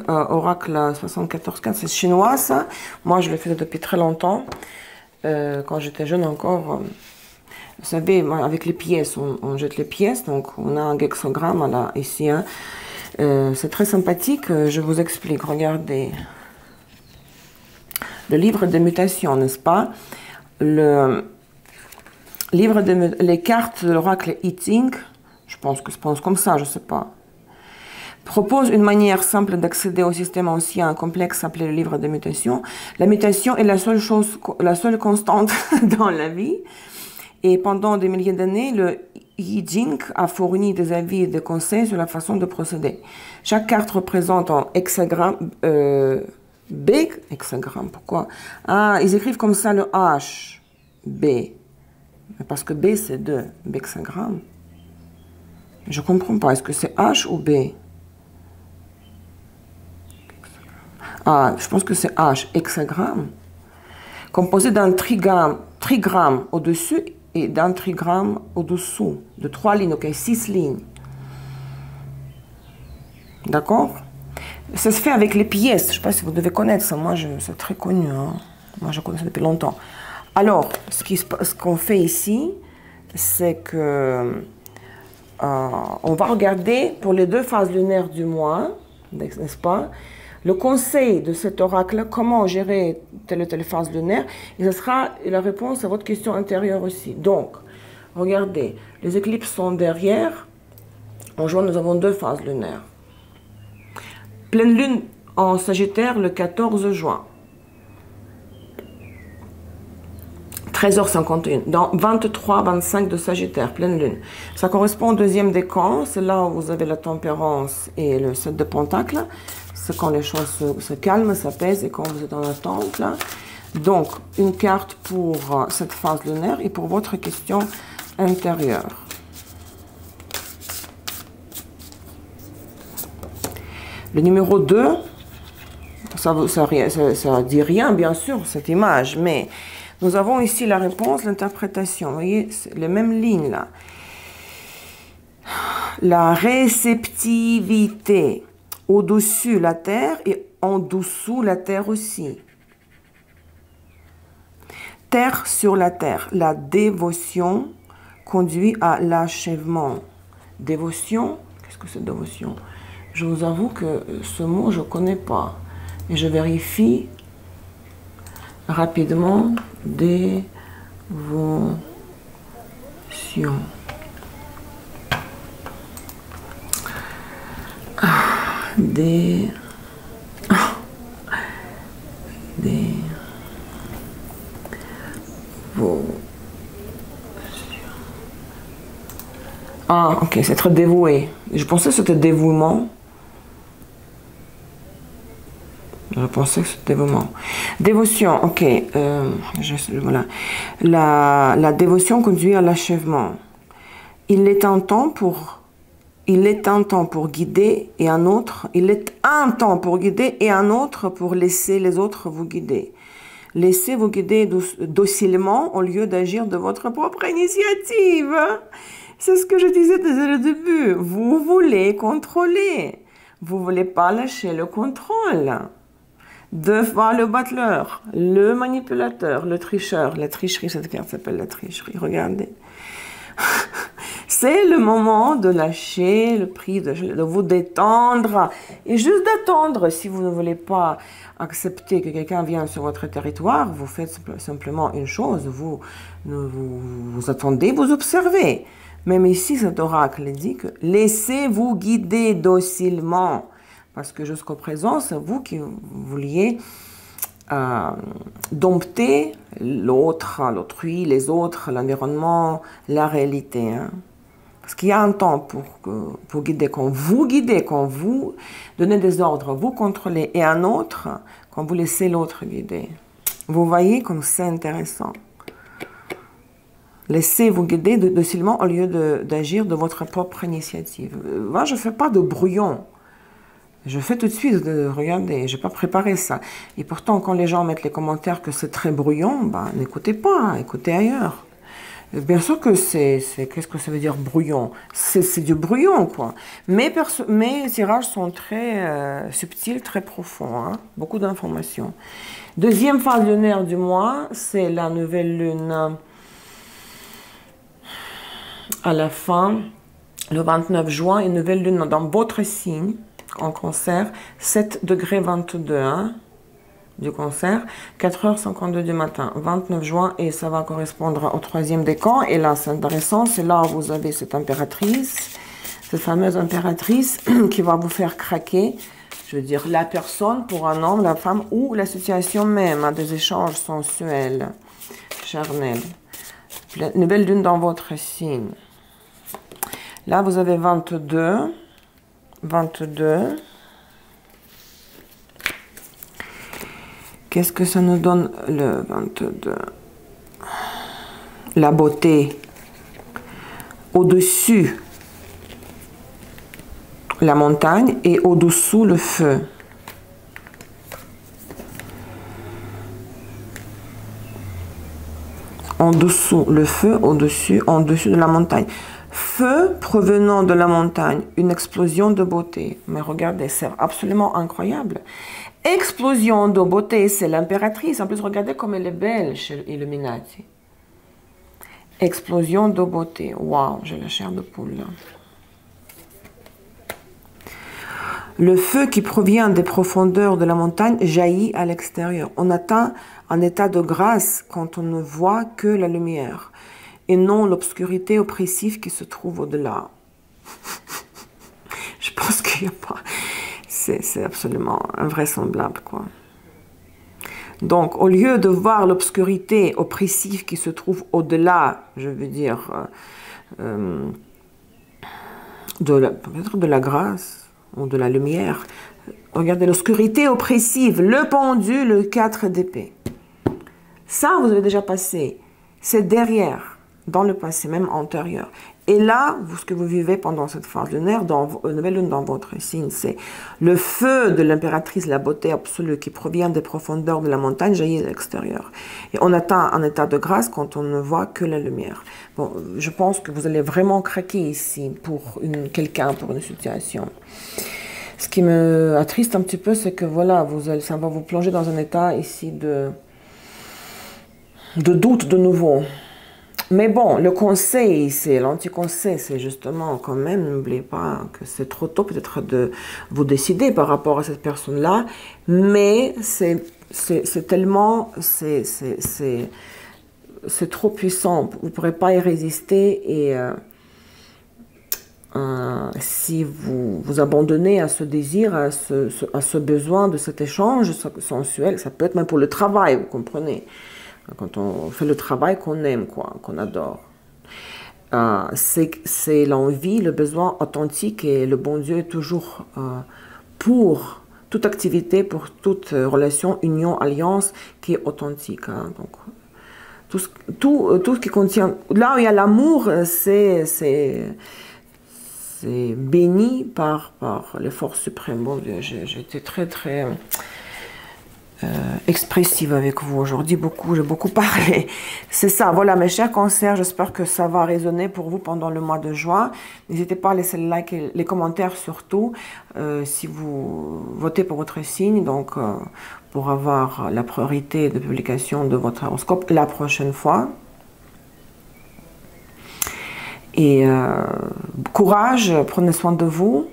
oracle 74-15, c'est chinois, ça. Moi, je le fais depuis très longtemps. Quand j'étais jeune encore. Vous savez, avec les pièces, on jette les pièces. Donc, on a un hexagramme là, ici. Hein. C'est très sympathique. Je vous explique. Regardez. Le livre des mutations, n'est-ce pas? Le livre les cartes de l'oracle I Ching, je pense que je pense comme ça, je ne sais pas, propose une manière simple d'accéder au système ancien complexe appelé le livre des mutations. La mutation est la seule constante dans la vie. Et pendant des milliers d'années, le I Ching a fourni des avis et des conseils sur la façon de procéder. Chaque carte représente un hexagramme. B, hexagramme, pourquoi? Ah, ils écrivent comme ça le H, B. Parce que B, c'est 2, B hexagramme. Je ne comprends pas, est-ce que c'est H ou B? Ah, je pense que c'est H, hexagramme. Composé d'un trigramme au-dessus et d'un trigramme au-dessous. De 3 lignes, ok, 6 lignes. D'accord? Ça se fait avec les pièces. Je ne sais pas si vous devez connaître ça. Moi, c'est très connu. Hein. Moi, je connais ça depuis longtemps. Alors, ce qu'on fait ici, c'est que on va regarder pour les 2 phases lunaires du mois, n'est-ce pas? Le conseil de cet oracle, comment gérer telle ou telle phase lunaire, et ce sera la réponse à votre question intérieure aussi. Donc, regardez, les éclipses sont derrière. En juin, nous avons 2 phases lunaires. Pleine lune en Sagittaire le 14 juin. 13h51. Dans 23-25 de Sagittaire, pleine lune. Ça correspond au 2e décan. C'est là où vous avez la tempérance et le 7 de Pentacle. C'est quand les choses se calment, s'apaisent et quand vous êtes en attente. Là. Donc, une carte pour cette phase lunaire et pour votre question intérieure. Le numéro 2, ça dit rien, bien sûr, cette image, mais nous avons ici la réponse, l'interprétation. Vous voyez, les mêmes lignes là. La réceptivité au-dessus la terre et en dessous la terre aussi. Terre sur la terre. La dévotion conduit à l'achèvement. Dévotion, qu'est-ce que c'est dévotion? Je vous avoue que ce mot, je ne connais pas. Et je vérifie rapidement. Dévotion. Ah, ok, c'est très dévoué. Je pensais que c'était dévouement. Je pensais que c'était dévouement. Dévotion, ok. Voilà. La dévotion conduit à l'achèvement. Il est un temps pour guider et un autre. Il est un temps pour guider et un autre pour laisser les autres vous guider. Laissez-vous guider docilement au lieu d'agir de votre propre initiative. C'est ce que je disais dès le début. Vous voulez contrôler. Vous ne voulez pas lâcher le contrôle. 2 fois le battleur, le manipulateur, le tricheur. La tricherie, cette carte s'appelle la tricherie. Regardez. C'est le moment de lâcher le prix, de vous détendre et juste d'attendre. Si vous ne voulez pas accepter que quelqu'un vienne sur votre territoire, vous faites simplement une chose, vous attendez, vous observez. Même ici, cet oracle dit que laissez-vous guider docilement Parce que jusqu'au présent, c'est vous qui vouliez dompter l'autre, l'autrui, les autres, l'environnement, la réalité. Hein. Parce qu'il y a un temps pour guider, quand vous donnez des ordres, vous contrôlez, et un autre quand vous laissez l'autre guider. Vous voyez comme c'est intéressant. Laissez-vous guider docilement au lieu d'agir de votre propre initiative. Moi, je ne fais pas de brouillon. Je fais tout de suite, regardez, je n'ai pas préparé ça. Et pourtant, quand les gens mettent les commentaires que c'est très brouillon, ben, n'écoutez pas, écoutez ailleurs. Bien sûr que qu'est-ce que ça veut dire brouillon? C'est du brouillon, quoi. Mes tirages sont très subtils, très profonds, hein? Beaucoup d'informations. Deuxième phase lunaire du mois, c'est la nouvelle lune à la fin, le 29 juin, une nouvelle lune dans votre signe, en Cancer, 7 degrés 22, hein, du Cancer, 4h52 du matin, 29 juin, et ça va correspondre au 3e décan. Et là, c'est intéressant, c'est là où vous avez cette impératrice, cette fameuse impératrice qui va vous faire craquer. Je veux dire, la personne pour un homme, la femme, ou la situation même, hein, des échanges sensuels, charnels. Une belle lune dans votre signe. Là, vous avez 22. 22. Qu'est-ce que ça nous donne le 22? La beauté. Au-dessus, la montagne et au-dessous, le feu. En dessous, le feu, au-dessus, en dessus de la montagne. Feu provenant de la montagne, une explosion de beauté. Mais regardez, c'est absolument incroyable. Explosion de beauté, c'est l'impératrice. En plus, regardez comme elle est belle chez Illuminati. Explosion de beauté. Waouh, j'ai la chair de poule. Le feu qui provient des profondeurs de la montagne jaillit à l'extérieur. On atteint un état de grâce quand on ne voit que la lumière et non l'obscurité oppressive qui se trouve au-delà. Je pense qu'il n'y a pas... C'est absolument invraisemblable, quoi. Donc, au lieu de voir l'obscurité oppressive qui se trouve au-delà, je veux dire, peut-être de la grâce ou de la lumière, regardez l'obscurité oppressive, le pendu, le 4 d'épée. Ça, vous avez déjà passé. C'est derrière, dans le passé, même antérieur. Et là, ce que vous vivez pendant cette phase lunaire, nouvelle lune dans votre signe, c'est le feu de l'impératrice, la beauté absolue qui provient des profondeurs de la montagne jaillit à l'extérieur. Et on atteint un état de grâce quand on ne voit que la lumière. Bon, je pense que vous allez vraiment craquer ici pour quelqu'un, pour une situation. Ce qui me attriste un petit peu, c'est que voilà, ça va vous plonger dans un état ici de doute de nouveau. Mais bon, le conseil, c'est l'anti-conseil, c'est justement quand même, n'oubliez pas que c'est trop tôt peut-être de vous décider par rapport à cette personne-là, mais c'est tellement, c'est trop puissant, vous ne pourrez pas y résister et si vous abandonnez à ce désir, à ce besoin de cet échange sensuel, ça peut être même pour le travail, vous comprenez? Quand on fait le travail qu'on aime, quoi, qu'on adore. C'est l'envie, le besoin authentique et le bon Dieu est toujours pour toute activité, pour toute relation, union, alliance qui est authentique. Hein. Donc, tout ce qui contient... Là où il y a l'amour, c'est béni par les forces suprêmes. Bon, j'ai été très expressive avec vous aujourd'hui, j'ai beaucoup parlé. C'est ça, voilà mes chers cancers, j'espère que ça va résonner pour vous pendant le mois de juin. N'hésitez pas à laisser le like et les commentaires surtout, si vous votez pour votre signe, donc pour avoir la priorité de publication de votre horoscope la prochaine fois. Et courage, prenez soin de vous.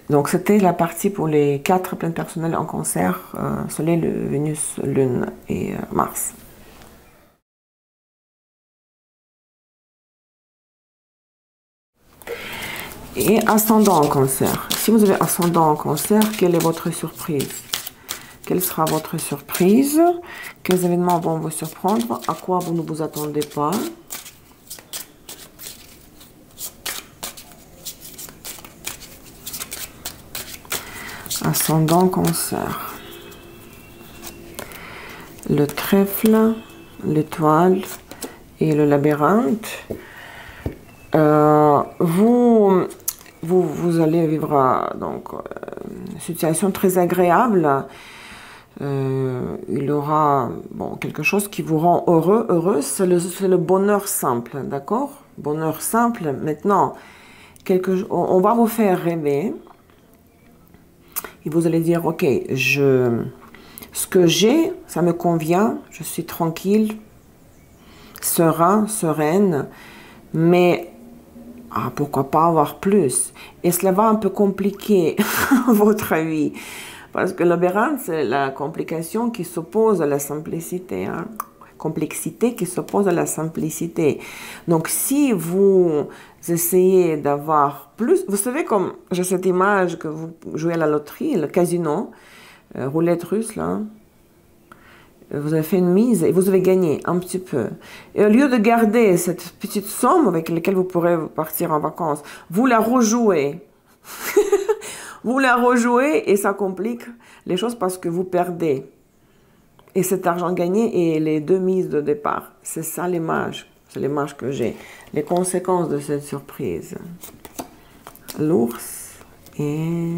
Donc, c'était la partie pour les 4 pleines personnelles en Cancer, Soleil, Vénus, Lune et Mars. Et ascendant en cancer. Si vous avez ascendant en cancer, quelle est votre surprise? Quelle sera votre surprise? Quels événements vont vous surprendre? À quoi vous ne vous attendez pas? Ascendant cancer. Le trèfle, l'étoile et le labyrinthe. Vous allez vivre donc une situation très agréable. Il y aura quelque chose qui vous rend heureux, heureuse. C'est le bonheur simple, d'accord? Bonheur simple. Maintenant, on va vous faire rêver. Et vous allez dire, ok, ce que j'ai, ça me convient. Je suis tranquille, serein, sereine. Mais pourquoi pas avoir plus? Et cela va un peu compliquer votre vie. Parce que le labyrinthe, c'est la complication qui s'oppose à la simplicité. Hein? Complexité qui s'oppose à la simplicité. Donc, si vous essayez d'avoir plus... Vous savez, comme j'ai cette image que vous jouez à la loterie, le casino, roulette russe, là. Vous avez fait une mise et vous avez gagné un petit peu. Et au lieu de garder cette petite somme avec laquelle vous pourrez partir en vacances, vous la rejouez. Vous la rejouez et ça complique les choses parce que vous perdez. Et cet argent gagné et les 2 mises de départ. C'est ça l'image. C'est l'image que j'ai. Les conséquences de cette surprise. L'ours et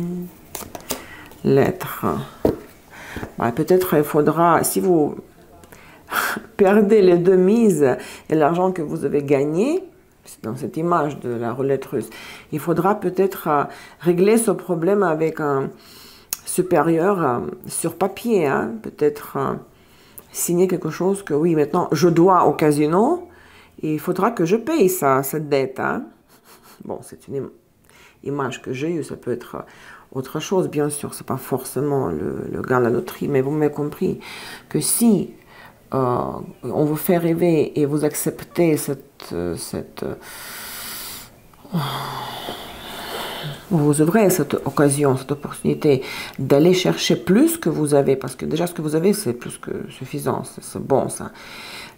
l'être. Peut-être il faudra, si vous perdez les 2 mises et l'argent que vous avez gagné, dans cette image de la roulette russe, il faudra peut-être régler ce problème avec un supérieur sur papier, hein, peut-être signer quelque chose que oui, maintenant je dois au casino et il faudra que je paye cette dette. Hein. Bon, c'est une image que j'ai eue, ça peut être autre chose, bien sûr, c'est pas forcément le gars à la loterie, mais vous m'avez compris que si on vous fait rêver et vous acceptez vous ouvrez cette occasion, cette opportunité d'aller chercher plus que vous avez, parce que déjà ce que vous avez, c'est plus que suffisant, c'est bon ça.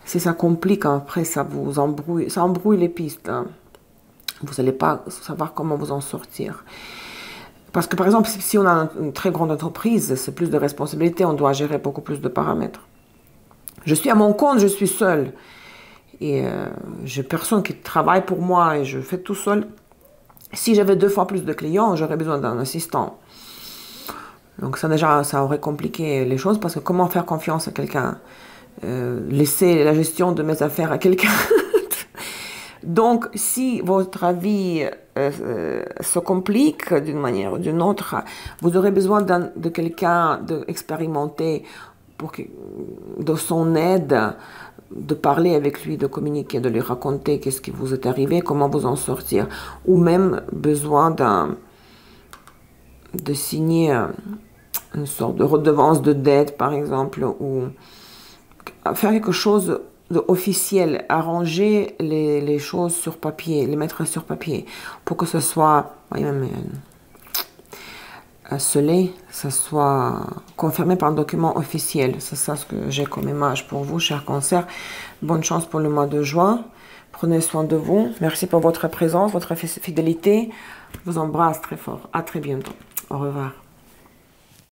Si ça complique, après ça vous embrouille, ça embrouille les pistes. Hein. Vous n'allez pas savoir comment vous en sortir. Parce que par exemple, si on a une très grande entreprise, c'est plus de responsabilités, on doit gérer beaucoup plus de paramètres. Je suis à mon compte, je suis seule. Et j'ai personne qui travaille pour moi et je fais tout seul. Si j'avais 2 fois plus de clients, j'aurais besoin d'un assistant. Donc ça déjà, ça aurait compliqué les choses parce que comment faire confiance à quelqu'un? Laisser la gestion de mes affaires à quelqu'un? Donc si votre vie se complique d'une manière ou d'une autre, vous aurez besoin de quelqu'un d'expérimenté de son aide, de parler avec lui, de communiquer, de lui raconter qu'est-ce qui vous est arrivé, comment vous en sortir, ou même besoin de signer une sorte de redevance de dette, par exemple, ou faire quelque chose d'officiel, arranger les choses sur papier, les mettre sur papier, pour que ce soit scellé, ça soit confirmé par un document officiel. C'est ça ce que j'ai comme image pour vous, chers cancers. Bonne chance pour le mois de juin. Prenez soin de vous. Merci pour votre présence, votre fidélité. Je vous embrasse très fort. À très bientôt. Au revoir.